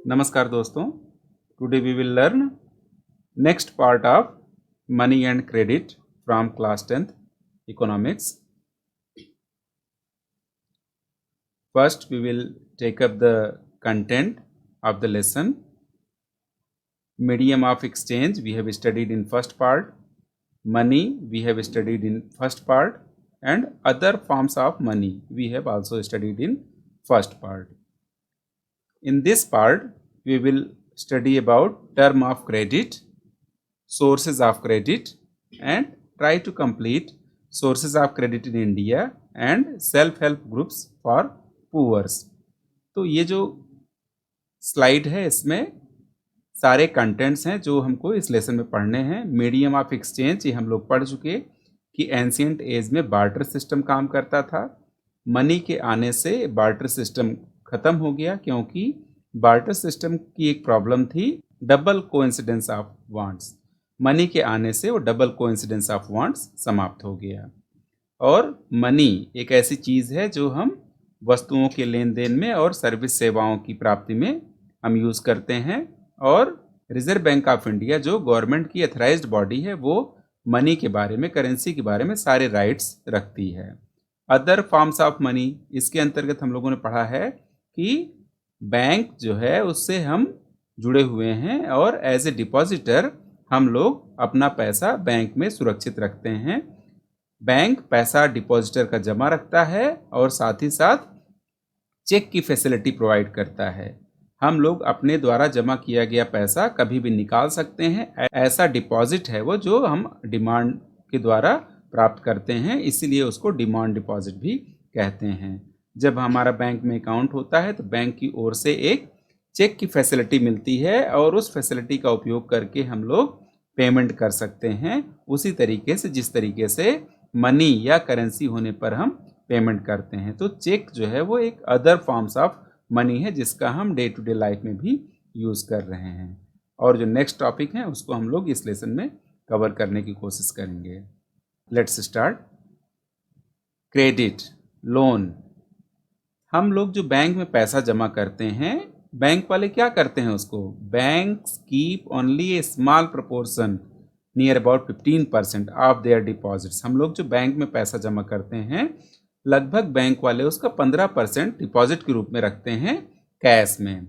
नमस्कार दोस्तों, today we will learn next part of money and credit from class 10th economics. First we will take up the content of the lesson. Medium of exchange we have studied in first part, money we have studied in first part, and other forms of money we have also studied in first part. In this part, we will study about term of credit, sources of credit, and try to complete sources of credit in India and self-help groups for poors. तो ये जो slide है इसमें सारे contents हैं जो हमको इस लेसन में पढ़ने हैं. मीडियम ऑफ एक्सचेंज ये हम लोग पढ़ चुके कि एंशियंट एज में बार्टर सिस्टम काम करता था. मनी के आने से बार्टर सिस्टम ख़त्म हो गया क्योंकि बार्टर सिस्टम की एक प्रॉब्लम थी, double coincidence of wants. Money के आने से वो डबल कोइंसिडेंस ऑफ वांट्स समाप्त हो गया. और मनी एक ऐसी चीज़ है जो हम वस्तुओं के लेन देन में और सर्विस सेवाओं की प्राप्ति में हम यूज़ करते हैं. और रिजर्व बैंक ऑफ इंडिया जो गवर्नमेंट की अथराइज्ड बॉडी है वो मनी के बारे में, करेंसी के बारे में सारे राइट्स रखती है. अदर फॉर्म्स ऑफ मनी, इसके अंतर्गत हम लोगों ने पढ़ा है कि बैंक जो है उससे हम जुड़े हुए हैं और एज ए डिपॉजिटर हम लोग अपना पैसा बैंक में सुरक्षित रखते हैं. बैंक पैसा डिपॉजिटर का जमा रखता है और साथ ही साथ चेक की फैसिलिटी प्रोवाइड करता है. हम लोग अपने द्वारा जमा किया गया पैसा कभी भी निकाल सकते हैं. ऐसा डिपॉजिट है वो जो हम डिमांड के द्वारा प्राप्त करते हैं, इसीलिए उसको डिमांड डिपॉजिट भी कहते हैं. जब हमारा बैंक में अकाउंट होता है तो बैंक की ओर से एक चेक की फैसिलिटी मिलती है और उस फैसिलिटी का उपयोग करके हम लोग पेमेंट कर सकते हैं उसी तरीके से जिस तरीके से मनी या करेंसी होने पर हम पेमेंट करते हैं. तो चेक जो है वो एक अदर फॉर्म्स ऑफ मनी है जिसका हम डे टू डे लाइफ में भी यूज़ कर रहे हैं. और जो नेक्स्ट टॉपिक है उसको हम लोग इस लेसन में कवर करने की कोशिश करेंगे. Let's start. Credit, loan. हम लोग जो बैंक में पैसा जमा करते हैं, बैंक वाले क्या करते हैं उसको, banks keep only A small proportion near about 15% of their deposits. हम लोग जो बैंक में पैसा जमा करते हैं लगभग बैंक वाले उसका 15% डिपॉजिट के रूप में रखते हैं कैश में.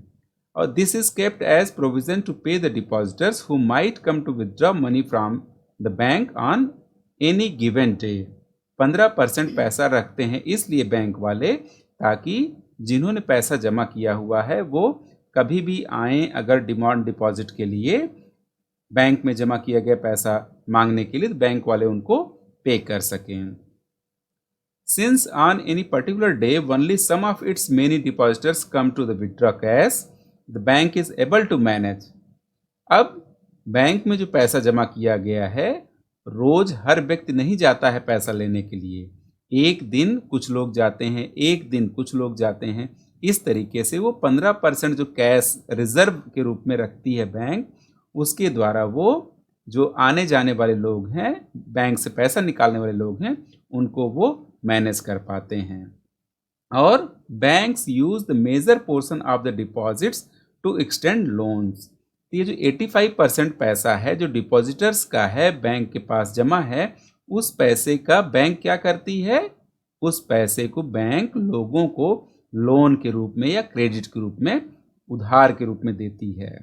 और this is kept as provision to pay the depositors who might come to withdraw money from the bank on any given day. 15% पैसा रखते हैं इसलिए बैंक वाले ताकि जिन्होंने पैसा जमा किया हुआ है वो कभी भी आएँ अगर डिमांड डिपॉजिट के लिए बैंक में जमा किया गया पैसा मांगने के लिए, तो बैंक वाले उनको पे कर सकें. Since on any particular day only some of its many depositors come to the withdraw cash, the bank is able to manage. अब बैंक में जो पैसा जमा किया गया है रोज हर व्यक्ति नहीं जाता है पैसा लेने के लिए. एक दिन कुछ लोग जाते हैं, एक दिन कुछ लोग जाते हैं. इस तरीके से वो 15% जो कैश रिजर्व के रूप में रखती है बैंक, उसके द्वारा वो जो आने जाने वाले लोग हैं, बैंक से पैसा निकालने वाले लोग हैं, उनको वो मैनेज कर पाते हैं. और banks use the major portion of the deposits to extend loans. ये जो 85% पैसा है जो डिपॉजिटर्स का है, बैंक के पास जमा है, उस पैसे का बैंक क्या करती है, उस पैसे को बैंक लोगों को लोन के रूप में या क्रेडिट के रूप में, उधार के रूप में देती है.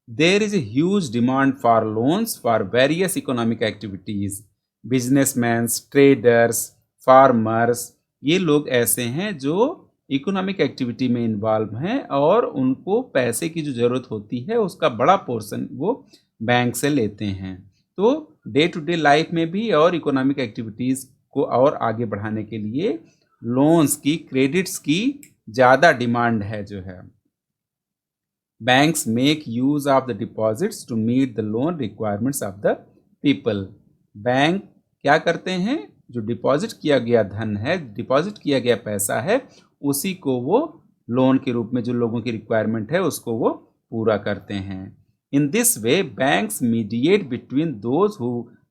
There is a huge demand for loans for various economic activities. Businessmen, traders, farmers, ये लोग ऐसे हैं जो इकोनॉमिक एक्टिविटी में इन्वॉल्व हैं और उनको पैसे की जो ज़रूरत होती है उसका बड़ा पोर्शन वो बैंक से लेते हैं. तो डे टू डे लाइफ में भी और इकोनॉमिक एक्टिविटीज़ को और आगे बढ़ाने के लिए लोन्स की, क्रेडिट्स की ज़्यादा डिमांड है जो है. Banks make use of the deposits to meet the loan requirements of the people. Bank क्या करते हैं, जो डिपॉजिट किया गया धन है, डिपॉजिट किया गया पैसा है, उसी को वो लोन के रूप में जो लोगों की रिक्वायरमेंट है उसको वो पूरा करते हैं. In this way banks mediate between those who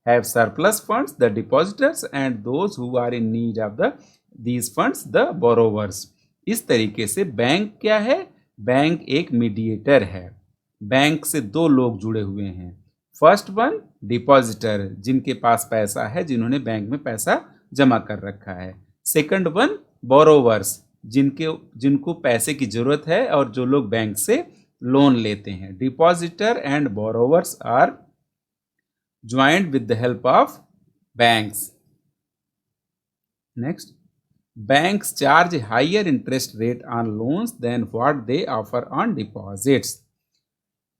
have surplus funds, the depositors, and those who are in need of the these funds, the borrowers. इस तरीके से बैंक क्या है, बैंक एक मीडिएटर है, बैंक से दो लोग जुड़े हुए हैं। फर्स्ट वन डिपॉजिटर, जिनके पास पैसा है, जिन्होंने बैंक में पैसा जमा कर रखा है। सेकंड वन बोरोवर्स, जिनको पैसे की जरूरत है और जो लोग बैंक से लोन लेते हैं। Depositor and borrowers are joint with the help of banks. Next, banks charge higher interest rate on loans than what they offer on deposits.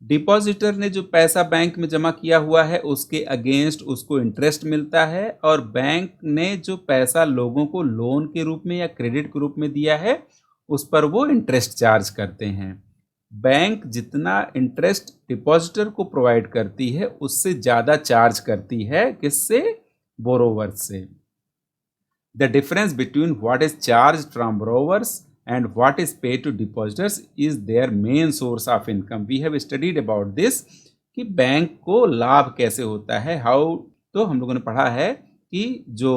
Depositor ने जो पैसा बैंक में जमा किया हुआ है उसके अगेंस्ट उसको इंटरेस्ट मिलता है, और बैंक ने जो पैसा लोगों को लोन के रूप में या क्रेडिट के रूप में दिया है उस पर वो इंटरेस्ट चार्ज करते हैं। बैंक जितना इंटरेस्ट डिपॉजिटर को प्रोवाइड करती है उससे ज़्यादा चार्ज करती है, किससे? बोरोवर्स से। The difference between what is charged from borrowers and what is paid to depositors is their main source of income. We have studied about this कि बैंक को लाभ कैसे होता है, हाउ। तो हम लोगों ने पढ़ा है कि जो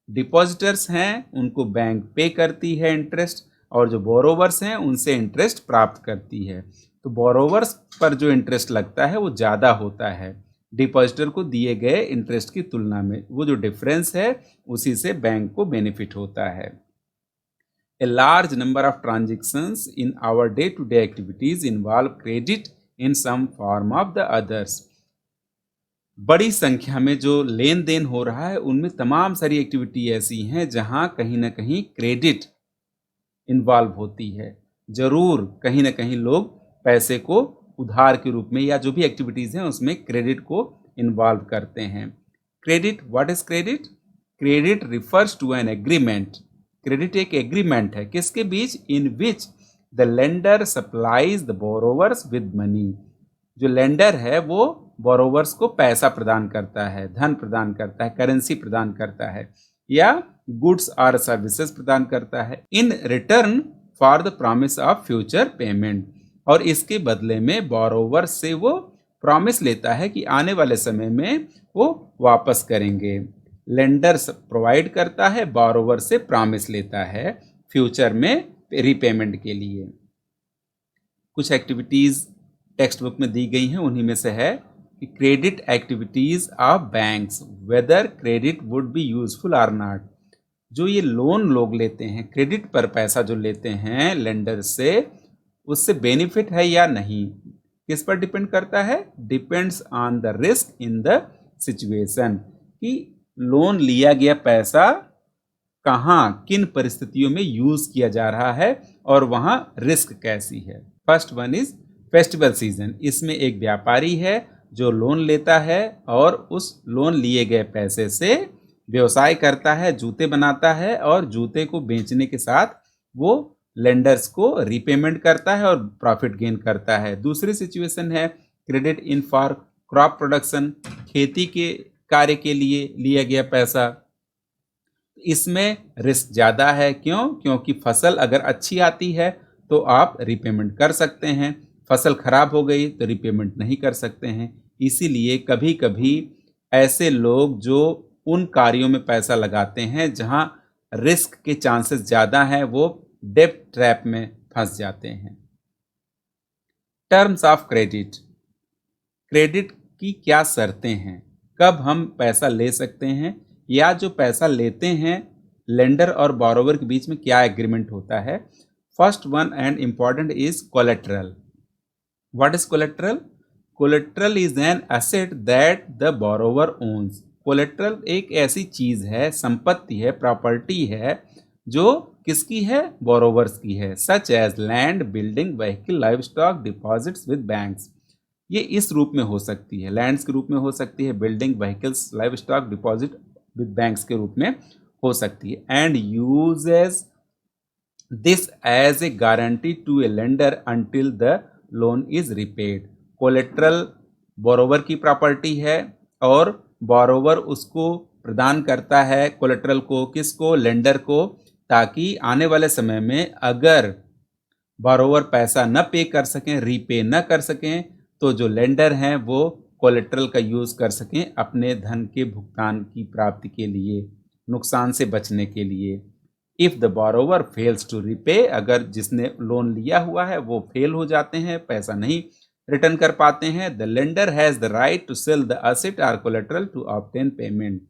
डिपॉजिटर्स हैं उनको बैंक पे करती है इंटरेस्ट, और जो बोरोवर्स हैं उनसे इंटरेस्ट प्राप्त करती है। तो बोरोवर्स पर जो इंटरेस्ट लगता है वो ज़्यादा होता है डिपॉजिटर को दिए गए इंटरेस्ट की तुलना में। वो जो डिफरेंस है उसी से बैंक को बेनिफिट होता है। A large number of transactions in our day to day activities involve credit in some form of the others. बड़ी संख्या में जो लेन देन हो रहा है उनमें तमाम सारी एक्टिविटी ऐसी हैं जहां कहीं ना कहीं क्रेडिट इन्वॉल्व होती है। जरूर कहीं ना कहीं लोग पैसे को उधार के रूप में या जो भी एक्टिविटीज़ हैं उसमें क्रेडिट को इन्वॉल्व करते हैं। Credit, what is credit? Credit refers to an agreement. Credit एक एग्रीमेंट है, किसके बीच? In which the lender supplies the borrowers with money. जो लेंडर है वो बोरोवर्स को पैसा प्रदान करता है, धन प्रदान करता है, करेंसी प्रदान करता है, या गुड्स और सर्विसेज प्रदान करता है in return for the promise of future payment. और इसके बदले में बोरोवर से वो प्रॉमिस लेता है कि आने वाले समय में वो वापस करेंगे। लेंडर प्रोवाइड करता है, बोरोवर से प्रॉमिस लेता है फ्यूचर में रीपेमेंट के लिए। कुछ एक्टिविटीज़ टेक्स्ट बुक में दी गई हैं, उन्हीं में से है कि credit activities of banks, whether credit would be useful or not. जो ये लोन लोग लेते हैं, क्रेडिट पर पैसा जो लेते हैं लेंडर से, उससे बेनिफिट है या नहीं, किस पर डिपेंड करता है? Depends on the risk in the situation, कि लोन लिया गया पैसा कहाँ किन परिस्थितियों में यूज किया जा रहा है और वहाँ रिस्क कैसी है। First one is festival season. इसमें एक व्यापारी है जो लोन लेता है और उस लोन लिए गए पैसे से व्यवसाय करता है, जूते बनाता है, और जूते को बेचने के साथ वो लेंडर्स को रीपेमेंट करता है और प्रॉफिट गेन करता है। दूसरी सिचुएशन है credit in for crop production, खेती के कार्य के लिए लिया गया पैसा। इसमें रिस्क ज़्यादा है, क्यों? क्योंकि फसल अगर अच्छी आती है तो आप रीपेमेंट कर सकते हैं, फसल खराब हो गई तो रीपेमेंट नहीं कर सकते हैं। इसीलिए कभी कभी ऐसे लोग जो उन कार्यों में पैसा लगाते हैं जहां रिस्क के चांसेस ज़्यादा हैं, वो डेब्ट ट्रैप में फंस जाते हैं। Terms of credit. क्रेडिट की क्या शर्तें हैं, कब हम पैसा ले सकते हैं, या जो पैसा लेते हैं लेंडर और बोरोवर के बीच में क्या एग्रीमेंट होता है। First one and important is collateral. What is collateral? Collateral is an asset that the borrower owns. Collateral एक ऐसी चीज है, संपत्ति है, प्रॉपर्टी है जो किसकी है? बोरोवर्स की है। Such as land, building, vehicle, livestock, deposits with banks. ये इस रूप में हो सकती है, लैंड्स के रूप में हो सकती है, building, vehicles, livestock, deposit with banks के रूप में हो सकती है। And uses this as a guarantee to a lender until the loan is repaid. Collateral borrower की प्रॉपर्टी है और बोरोवर उसको प्रदान करता है कोलेट्रल को, किसको? लेंडर को, ताकि आने वाले समय में अगर बोरोवर पैसा न पे कर सकें, रीपे न कर सकें, तो जो लेंडर हैं वो कोलेट्रल का यूज़ कर सकें अपने धन के भुगतान की प्राप्ति के लिए, नुकसान से बचने के लिए। If the borrower fails to repay, अगर जिसने लोन लिया हुआ है वो फेल हो जाते हैं, पैसा नहीं रिटर्न कर पाते हैं, the lender has the right to sell the asset or collateral to obtain payment.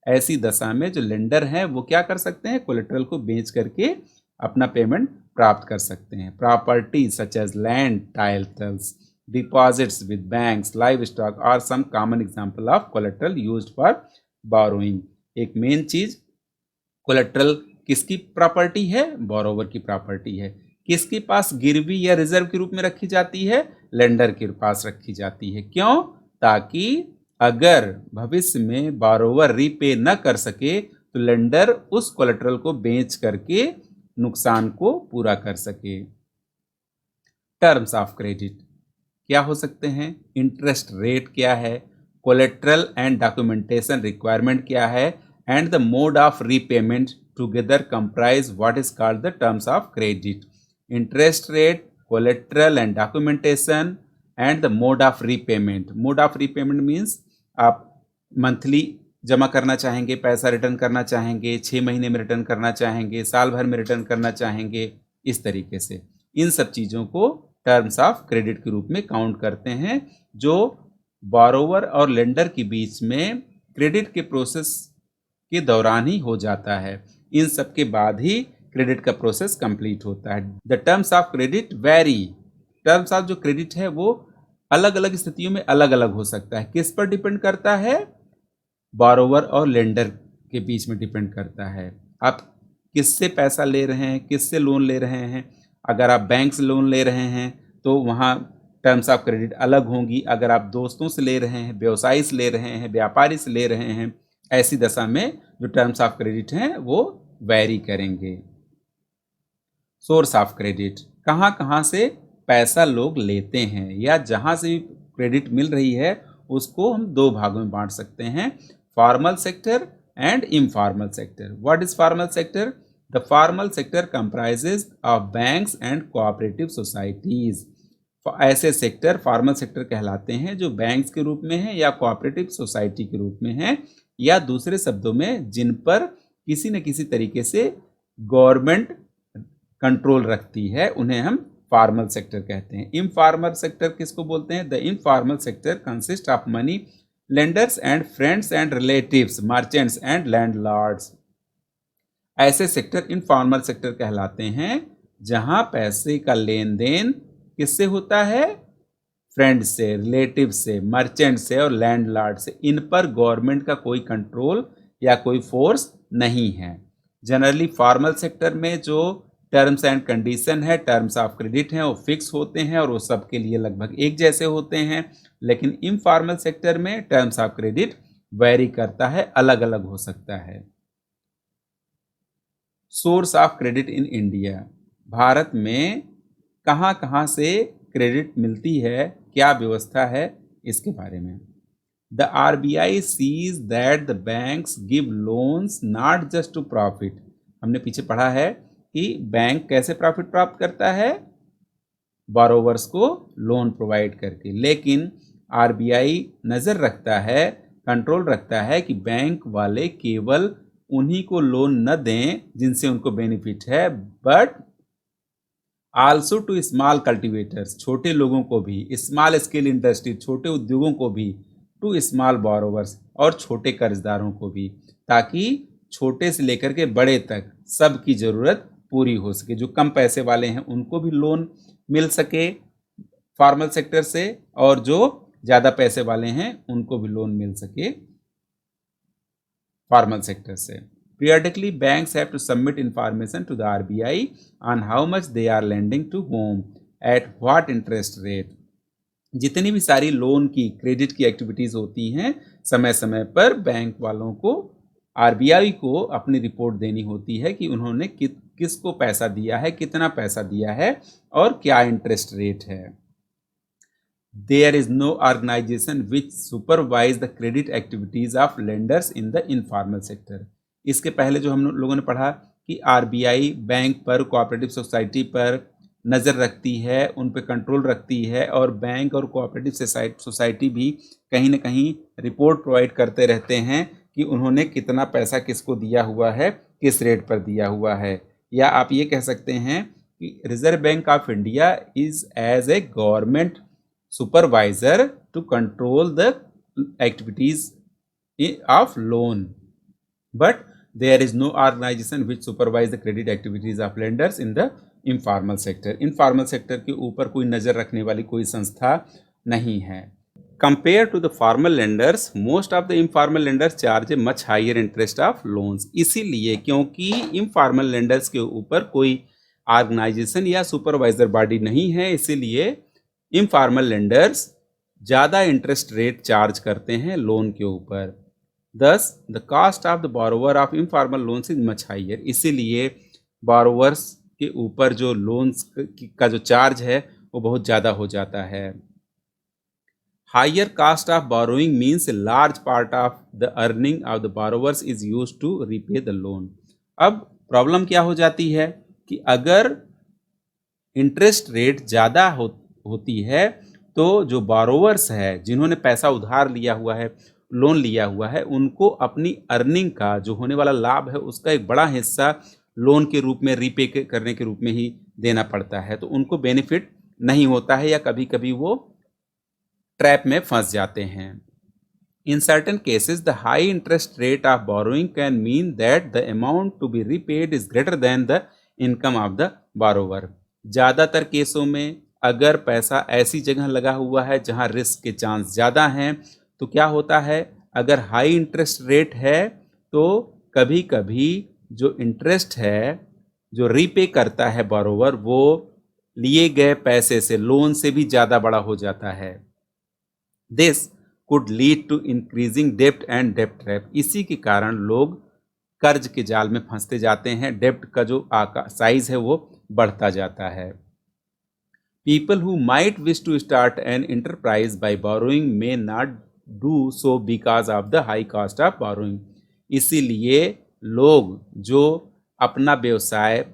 ऐसी दशा में जो लेंडर है वो क्या कर सकते हैं, कोलेट्रल को बेच करके अपना पेमेंट प्राप्त कर सकते हैं। Property such as land, titles, deposits with banks, livestock are some common example of collateral used for borrowing. एक मेन चीज, कोलेट्रल किसकी प्रॉपर्टी है, बोरोवर की प्रॉपर्टी है। किसके पास गिरवी या रिजर्व के रूप में रखी जाती है, लेंडर के पास रखी जाती है। क्यों, ताकि अगर भविष्य में बोरोवर रीपे न कर सके तो लेंडर उस कोलेट्रल को बेच करके नुकसान को पूरा कर सके। टर्म्स ऑफ क्रेडिट क्या हो सकते हैं, इंटरेस्ट रेट क्या है, कोलेट्रल एंड डॉक्यूमेंटेशन रिक्वायरमेंट क्या है, and the mode of repayment together comprise what is called the terms of credit. Interest rate, collateral and documentation and the mode of repayment. Mode of repayment means आप monthly जमा करना चाहेंगे, पैसा return करना चाहेंगे, 6 महीने में रिटर्न करना चाहेंगे, साल भर में रिटर्न करना चाहेंगे, इस तरीके से इन सब चीज़ों को टर्म्स ऑफ क्रेडिट के रूप में काउंट करते हैं, जो बोरोवर और लेंडर के बीच में क्रेडिट के प्रोसेस के दौरान ही हो जाता है। इन सब के बाद ही क्रेडिट का प्रोसेस कंप्लीट होता है। The terms of credit very, terms of जो क्रेडिट है वो अलग अलग स्थितियों में अलग अलग हो सकता है। किस पर डिपेंड करता है, बोरोवर और लेंडर के बीच में डिपेंड करता है। आप किससे पैसा ले रहे हैं, किससे लोन ले रहे हैं। अगर आप बैंक से लोन ले रहे हैं तो वहाँ टर्म्स ऑफ क्रेडिट अलग होंगी। अगर आप दोस्तों से ले रहे हैं, व्यवसायी से ले रहे हैं, व्यापारी से ले रहे हैं, ऐसी दशा में जो टर्म्स ऑफ क्रेडिट हैं वो वैरी करेंगे। सोर्स ऑफ क्रेडिट, कहाँ कहाँ से पैसा लोग लेते हैं या जहाँ से भी क्रेडिट मिल रही है उसको हम दो भागों में बांट सकते हैं, formal sector and informal sector. What is formal sector, the formal sector comprises of banks and cooperative societies. ऐसे सेक्टर फॉर्मल सेक्टर कहलाते हैं जो बैंक्स के रूप में हैं या कोऑपरेटिव सोसाइटी के रूप में हैं, या दूसरे शब्दों में जिन पर किसी न किसी तरीके से गवर्नमेंट कंट्रोल रखती है, उन्हें हम फॉर्मल सेक्टर कहते हैं। इनफॉर्मल सेक्टर किसको बोलते हैं, the informal sector consist of money lenders and friends and relatives, merchants and landlords. ऐसे सेक्टर इनफॉर्मल सेक्टर कहलाते हैं जहां पैसे का लेन देन किससे होता है, फ्रेंड से, रिलेटिव से, मर्चेंट से और लैंडलॉर्ड से। इन पर गवर्नमेंट का कोई कंट्रोल या कोई फोर्स नहीं है। जनरली फॉर्मल सेक्टर में जो टर्म्स एंड कंडीशन है, टर्म्स ऑफ क्रेडिट हैं, वो फिक्स होते हैं और वो सबके लिए लगभग एक जैसे होते हैं। लेकिन इनफॉर्मल सेक्टर में टर्म्स ऑफ क्रेडिट वेरी करता है, अलग अलग हो सकता है। Source of credit in India, Bharat में कहाँ कहाँ से क्रेडिट मिलती है, क्या व्यवस्था है, इसके बारे में। The RBI sees that the banks give loans not just to profit. हमने पीछे पढ़ा है कि बैंक कैसे प्रॉफिट प्राप्त करता है, बोरोवर्स को लोन प्रोवाइड करके। लेकिन RBI नज़र रखता है, कंट्रोल रखता है कि बैंक वाले केवल उन्हीं को लोन न दें जिनसे उनको बेनिफिट है, but also to small cultivators, छोटे लोगों को भी, स्मॉल स्केल इंडस्ट्री, छोटे उद्योगों को भी, टू स्मॉल बोरोवर्स और छोटे कर्जदारों को भी, ताकि छोटे से लेकर के बड़े तक सबकी ज़रूरत पूरी हो सके। जो कम पैसे वाले हैं उनको भी लोन मिल सके फॉर्मल सेक्टर से, और जो ज़्यादा पैसे वाले हैं उनको भी लोन मिल सके फॉर्मल सेक्टर से। Periodically, banks have to submit information to the RBI on how much they are lending to whom, at what interest rate. जितनी भी सारी लोन की, क्रेडिट की एक्टिविटीज़ होती हैं, समय समय पर बैंक वालों को, RBI को अपनी रिपोर्ट देनी होती है कि उन्होंने किसको पैसा दिया है, कितना पैसा दिया है और क्या इंटरेस्ट रेट है। There is no organization which supervise the credit activities of lenders in the informal sector. इसके पहले जो हम लोगों ने पढ़ा कि RBI बैंक पर, कोऑपरेटिव सोसाइटी पर नज़र रखती है, उन पर कंट्रोल रखती है, और बैंक और कोऑपरेटिव सोसाइटी भी कहीं ना कहीं रिपोर्ट प्रोवाइड करते रहते हैं कि उन्होंने कितना पैसा किसको दिया हुआ है किस रेट पर दिया हुआ है। या आप ये कह सकते हैं कि Reserve Bank of India is as a government supervisor to control the activities of loan, but there is no organization which supervise the credit activities of lenders in the informal sector. informal sector के ऊपर कोई नज़र रखने वाली कोई संस्था नहीं है. Compared to the formal lenders, most of the informal lenders charge a much higher interest of loans. इसीलिए क्योंकि informal lenders के ऊपर कोई ऑर्गेनाइजेशन या सुपरवाइजर बॉडी नहीं है, इसीलिए informal lenders ज़्यादा इंटरेस्ट रेट चार्ज करते हैं लोन के ऊपर. Thus, the cost of the borrower of informal loans is much higher. इसीलिए borrowers के ऊपर जो लोन्स का जो चार्ज है वो बहुत ज़्यादा हो जाता है. Higher cost of borrowing means a large part of the earning of the borrowers is used to repay the loan. अब प्रॉब्लम क्या हो जाती है कि अगर इंटरेस्ट रेट ज़्यादा होती है तो जो borrowers है जिन्होंने पैसा उधार लिया हुआ है, लोन लिया हुआ है, उनको अपनी अर्निंग का जो होने वाला लाभ है उसका एक बड़ा हिस्सा लोन के रूप में रीपे करने के रूप में ही देना पड़ता है. तो उनको बेनिफिट नहीं होता है या कभी कभी वो ट्रैप में फंस जाते हैं. In certain cases the high interest rate of borrowing can mean that the amount to be repaid is greater than the income of the borrower. ज़्यादातर केसों में अगर पैसा ऐसी जगह लगा हुआ है जहां रिस्क के चांस ज़्यादा हैं तो क्या होता है, अगर हाई इंटरेस्ट रेट है तो कभी कभी जो इंटरेस्ट है जो रीपे करता है बोरोवर वो लिए गए पैसे से, लोन से भी ज़्यादा बड़ा हो जाता है. This could lead to increasing dept and dept trap. इसी के कारण लोग कर्ज के जाल में फंसते जाते हैं, डेप्ट का जो साइज है वो बढ़ता जाता है. People who might wish to start an enterprise by borrowing may not do so because of the high cost of borrowing. इसीलिए लोग जो अपना व्यवसाय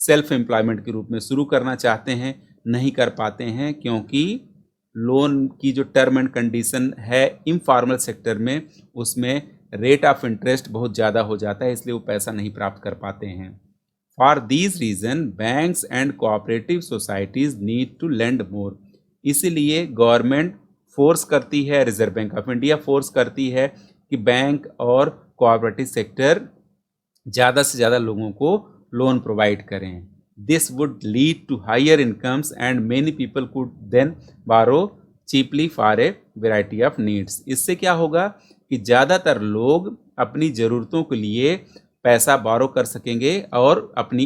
सेल्फ एम्प्लॉयमेंट के रूप में शुरू करना चाहते हैं नहीं कर पाते हैं, क्योंकि लोन की जो टर्म एंड कंडीशन है इनफॉर्मल सेक्टर में उसमें रेट ऑफ इंटरेस्ट बहुत ज़्यादा हो जाता है, इसलिए वो पैसा नहीं प्राप्त कर पाते हैं. For these reason, banks and cooperative societies need to lend more. इसीलिए गवर्नमेंट फोर्स करती है, reserve Bank of India force करती है कि बैंक और कोऑपरेटिव सेक्टर ज़्यादा से ज़्यादा लोगों को लोन प्रोवाइड करें. This would lead to higher incomes and many people could then borrow cheaply for a variety of needs. इससे क्या होगा कि ज़्यादातर लोग अपनी ज़रूरतों के लिए पैसा बारो कर सकेंगे और अपनी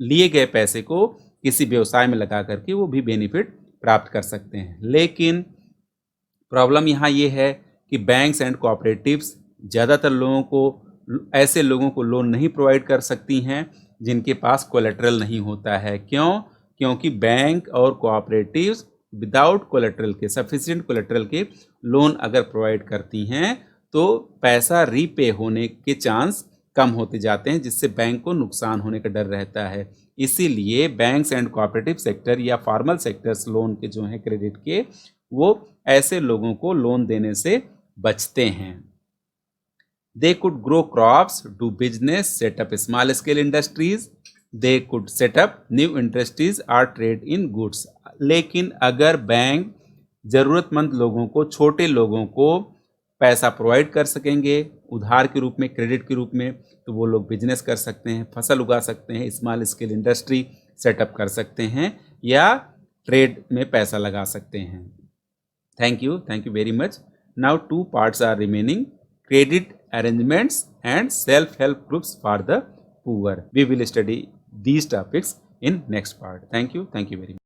लिए गए पैसे को किसी व्यवसाय में लगा करके वो भी बेनिफिट प्राप्त कर सकते हैं. लेकिन प्रॉब्लम यहाँ ये है कि बैंक्स एंड कोऑपरेटिव्स ज़्यादातर लोगों को, ऐसे लोगों को लोन नहीं प्रोवाइड कर सकती हैं जिनके पास कोलेटरल नहीं होता है. क्यों? क्योंकि बैंक और कोऑपरेटिव्स विदाउट कोलेटरल के, सफिशिएंट कोलेटरल के लोन अगर प्रोवाइड करती हैं तो पैसा रीपे होने के चांस कम होते जाते हैं, जिससे बैंक को नुकसान होने का डर रहता है. इसीलिए बैंक्स एंड कोऑपरेटिव सेक्टर या फॉर्मल सेक्टर्स लोन के जो हैं क्रेडिट के, वो ऐसे लोगों को लोन देने से बचते हैं. They could grow crops, do business, setup small scale industries, they could setup new industries और ट्रेड इन गुड्स. लेकिन अगर बैंक ज़रूरतमंद लोगों को, छोटे लोगों को पैसा प्रोवाइड कर सकेंगे उधार के रूप में, क्रेडिट के रूप में, तो वो लोग बिजनेस कर सकते हैं, फसल उगा सकते हैं, स्मॉल स्केल इंडस्ट्री सेटअप कर सकते हैं या ट्रेड में पैसा लगा सकते हैं. Thank you very much. Now 2 parts are remaining, credit arrangements and self help groups for the poor. We will study these topics in next part. Thank you very much.